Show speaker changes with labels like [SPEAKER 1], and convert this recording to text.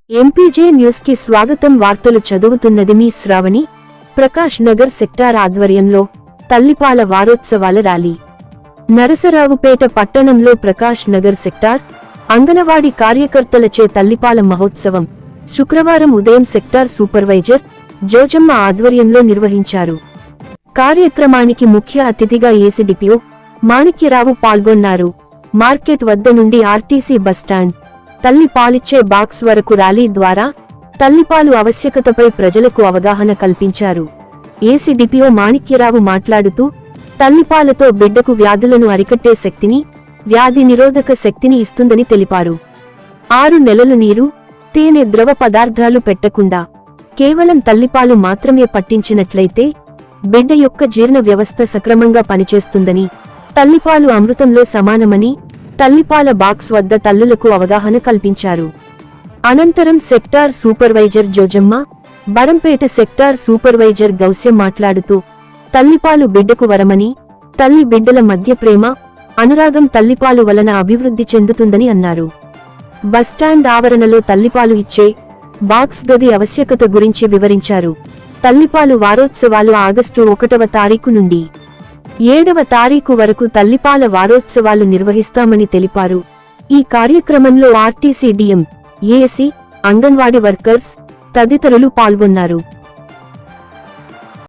[SPEAKER 1] MPJ news కి స్వాగతం. వార్తలు చదువుతున్నది మీ శ్రావణి. ప్రకాష్ నగర్ సెక్టార్ ఆధ్వర్యంలో తల్లిపాల వారోత్సవాల ర్యాలీ. నరసరావుపేట పట్టణంలో ప్రకాష్ నగర్ సెక్టార్ అంగనవాడీ కార్యకర్తలచే తల్లిపాల మహోత్సవం శుక్రవారం ఉదయం సెక్టార్ సూపర్వైజర్ జోజమ్మ ఆధ్వర్యంలో నిర్వహించారు. కార్యక్రమానికి ముఖ్య అతిథిగా ఏసీడీపీఓ మాణిక్యరావు పాల్గొన్నారు. మార్కెట్ వద్ద నుండి ఆర్టీసీ బస్టాండ్ తల్లి పాలిచ్చే బాక్స్ వరకు ర్యాలీ ద్వారా తల్లిపాలు ఆవశ్యకతపై ప్రజలకు అవగాహన కల్పించారు. ఏసీడీపీఓ మాణిక్యరావు మాట్లాడుతూ తల్లిపాలతో బిడ్డకు వ్యాధులను అరికట్టే శక్తిని, వ్యాధి నిరోధక శక్తిని ఇస్తుందని తెలిపారు. 6 నెలలు నీరు, తేనె ద్రవ పదార్థాలు పెట్టకుండా కేవలం తల్లిపాలు మాత్రమే పట్టించినట్లయితే బిడ్డ యొక్క జీర్ణ వ్యవస్థ సక్రమంగా పనిచేస్తుందని, తల్లిపాలు అమృతంలో సమానమని తల్లిపాల బాక్స్ వద్ద తల్లులకు అవగాహన కల్పించారు. అనంతరం sector supervisor Jojamma, Barampeta sector supervisor Gousyam మాట్లాడుతూ తల్లిపాలు బిడ్డకు వరమని, తల్లి బిడ్డల మధ్య ప్రేమ, అనురాగం తల్లిపాలు వలన అభివృద్ధి చెందుతుందని అన్నారు. బస్టాండ్ ఆవరణలో తల్లిపాలు ఇచ్చే బాక్స్ గది ఆవశ్యకత గురించి వివరించారు. తల్లిపాలు వారోత్సవాలు ఆగస్టు 1వ తారీఖు నుండి 7వ తారీఖు వరకు తల్లిపాల వారోత్సవాలు నిర్వహిస్తామని తెలిపారు. ఈ కార్యక్రమంలో RTC DM, ASC, anganwadi workers తదితరులు పాల్గొన్నారు.